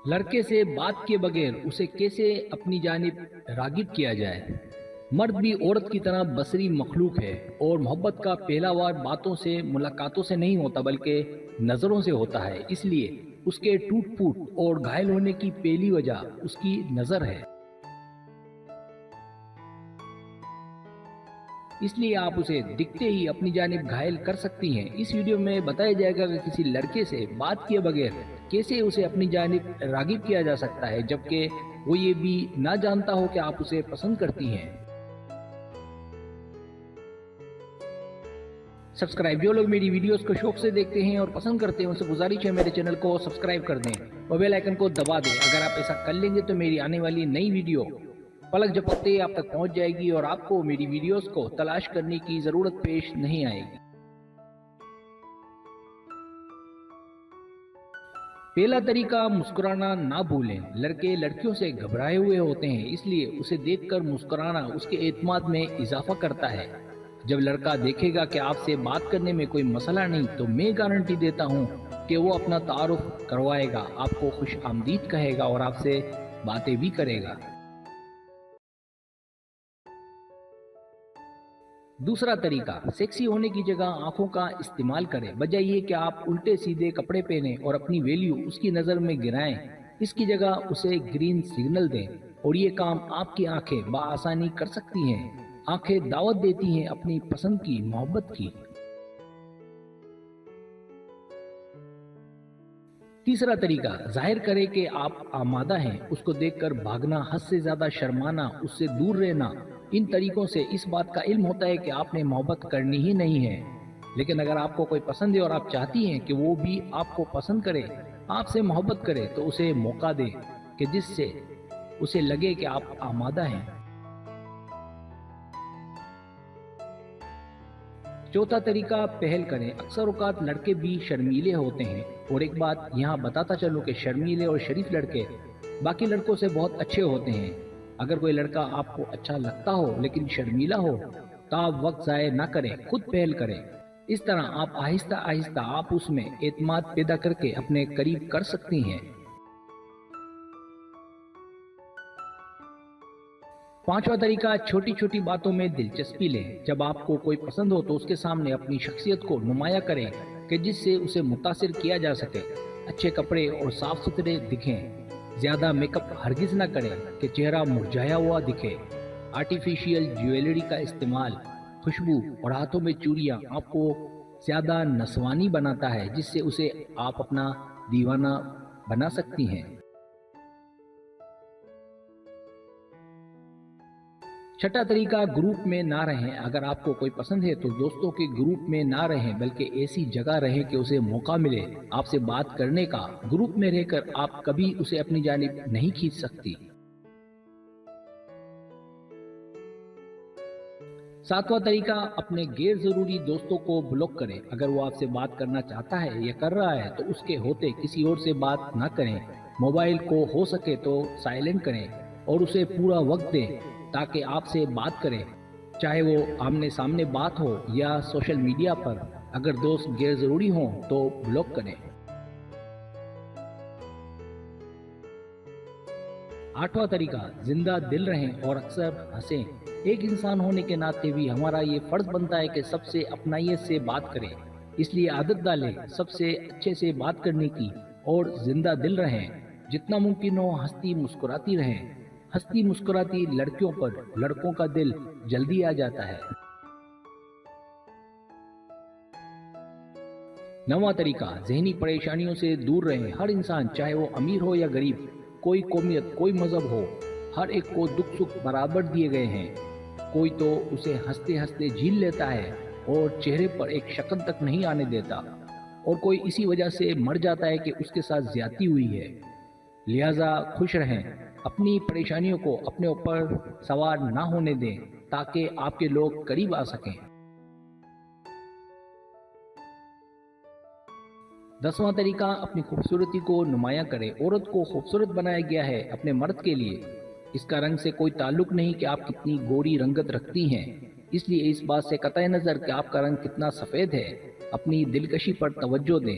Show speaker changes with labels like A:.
A: لڑکے سے بات کیے بغیر اسے کیسے اپنی جانب راغب کیا جائے؟ مرد بھی عورت کی طرح بصری مخلوق ہے، اور محبت کا پہلا وار باتوں سے، ملاقاتوں سے نہیں ہوتا بلکہ نظروں سے ہوتا ہے۔ اس لیے اس کے ٹوٹ پھوٹ اور گھائل ہونے کی پہلی وجہ اس کی نظر ہے۔ اس لیے آپ اسے دکھتے ہی اپنی جانب گھائل کر سکتی ہیں۔ اس ویڈیو میں بتایا جائے گا کہ کسی لڑکے سے بات کیے بغیر کیسے اسے اپنی جانب راغب کیا جا سکتا ہے، جبکہ وہ یہ بھی نہ جانتا ہو کہ آپ اسے پسند کرتی ہیں۔ جو لوگ میری ویڈیوز کو شوق سے دیکھتے ہیں اور پسند کرتے ہیں، ان سے گزارش ہے میرے چینل کو سبسکرائب کر دیں اور بیل آئیکن کو دبا دیں۔ اگر آپ ایسا کر لیں گے تو میری آنے والی نئی ویڈیو پلک جھپکتے ہی آپ تک پہنچ جائے گی اور آپ کو میری ویڈیوز کو تلاش کرنے کی ضرورت پیش نہیں آئے گی۔ پہلا طریقہ، مسکرانا نہ بھولیں۔ لڑکے لڑکیوں سے گھبرائے ہوئے ہوتے ہیں، اس لیے اسے دیکھ کر مسکرانا اس کے اعتماد میں اضافہ کرتا ہے۔ جب لڑکا دیکھے گا کہ آپ سے بات کرنے میں کوئی مسئلہ نہیں، تو میں گارنٹی دیتا ہوں کہ وہ اپنا تعارف کروائے گا، آپ کو خوش آمدید کہے گا اور آپ سے باتیں بھی کرے گا۔ دوسرا طریقہ، سیکسی ہونے کی جگہ آنکھوں کا استعمال کریں۔ بجائے یہ کہ آپ الٹے سیدھے کپڑے پہنیں اور اپنی ویلیو اس کی نظر میں گرائیں، اس کی جگہ اسے گرین سگنل دیں، اور یہ کام آپ کی آنکھیں بآسانی کر سکتی ہیں۔ آنکھیں دعوت دیتی ہیں اپنی پسند کی، محبت کی۔ تیسرا طریقہ، ظاہر کرے کہ آپ آمادہ ہیں۔ اس کو دیکھ کر بھاگنا، حد سے زیادہ شرمانا، اس سے دور رہنا، ان طریقوں سے اس بات کا علم ہوتا ہے کہ آپ نے محبت کرنی ہی نہیں ہے۔ لیکن اگر آپ کو کوئی پسند ہے اور آپ چاہتی ہیں کہ وہ بھی آپ کو پسند کرے، آپ سے محبت کرے، تو اسے موقع دیں کہ جس سے اسے لگے کہ آپ آمادہ ہیں۔ چوتھا طریقہ، پہل کریں۔ اکثر اوقات لڑکے بھی شرمیلے ہوتے ہیں، اور ایک بات یہاں بتاتا چلوں کہ شرمیلے اور شریف لڑکے باقی لڑکوں سے بہت اچھے ہوتے ہیں۔ اگر کوئی لڑکا آپ کو اچھا لگتا ہو لیکن شرمیلا ہو تو آپ وقت ضائع نہ کریں، خود پہل کریں۔ اس طرح آپ آہستہ آہستہ آپ اس میں اعتماد پیدا کر کے اپنے قریب کر سکتی ہیں۔ پانچواں طریقہ، چھوٹی چھوٹی باتوں میں دلچسپی لیں۔ جب آپ کو کوئی پسند ہو تو اس کے سامنے اپنی شخصیت کو نمایاں کریں کہ جس سے اسے متاثر کیا جا سکے۔ اچھے کپڑے اور صاف ستھرے دکھیں۔ زیادہ میک اپ ہرگز نہ کریں کہ چہرہ مرجھایا ہوا دکھے۔ آرٹیفیشیل جیولری کا استعمال، خوشبو اور ہاتھوں میں چوڑیاں آپ کو زیادہ نسوانی بناتا ہے، جس سے اسے آپ اپنا دیوانہ بنا سکتی ہیں۔ چھٹا طریقہ، گروپ میں نہ رہیں۔ اگر آپ کو کوئی پسند ہے تو دوستوں کے گروپ میں نہ رہیں، بلکہ ایسی جگہ رہیں کہ اسے موقع ملے آپ سے بات کرنے کا۔ گروپ میں رہ کر آپ کبھی اسے اپنی جانب نہیں کھینچ سکتی۔ ساتواں طریقہ، اپنے غیر ضروری دوستوں کو بلاک کریں۔ اگر وہ آپ سے بات کرنا چاہتا ہے یا کر رہا ہے تو اس کے ہوتے کسی اور سے بات نہ کریں۔ موبائل کو ہو سکے تو سائلنٹ کریں اور اسے پورا وقت دیں تاکہ آپ سے بات کریں، چاہے وہ آمنے سامنے بات ہو یا سوشل میڈیا پر۔ اگر دوست غیر ضروری ہوں تو بلاک کریں۔ آٹھواں طریقہ، زندہ دل رہیں اور اکثر ہنسیں۔ ایک انسان ہونے کے ناطے بھی ہمارا یہ فرض بنتا ہے کہ سب سے اپنائیت سے بات کریں۔ اس لیے عادت ڈالیں سب سے اچھے سے بات کرنے کی اور زندہ دل رہیں۔ جتنا ممکن ہو ہنستی مسکراتی رہیں۔ ہنستی مسکراتی لڑکیوں پر لڑکوں کا دل جلدی آ جاتا ہے۔ نواں طریقہ، ذہنی پریشانیوں سے دور رہیں۔ ہر انسان، چاہے وہ امیر ہو یا غریب، کوئی قومیت، کوئی مذہب ہو، ہر ایک کو دکھ سکھ برابر دیے گئے ہیں۔ کوئی تو اسے ہنستے ہنستے جھیل لیتا ہے اور چہرے پر ایک شکن تک نہیں آنے دیتا، اور کوئی اسی وجہ سے مر جاتا ہے کہ اس کے ساتھ زیادتی ہوئی ہے۔ لہٰذا خوش رہیں، اپنی پریشانیوں کو اپنے اوپر سوار نہ ہونے دیں تاکہ آپ کے لوگ قریب آ سکیں۔ 10واں طریقہ، اپنی خوبصورتی کو نمایاں کریں۔ عورت کو خوبصورت بنایا گیا ہے اپنے مرد کے لیے۔ اس کا رنگ سے کوئی تعلق نہیں کہ آپ کتنی گوری رنگت رکھتی ہیں۔ اس لیے اس بات سے قطع نظر کہ آپ کا رنگ کتنا سفید ہے، اپنی دلکشی پر توجہ دیں۔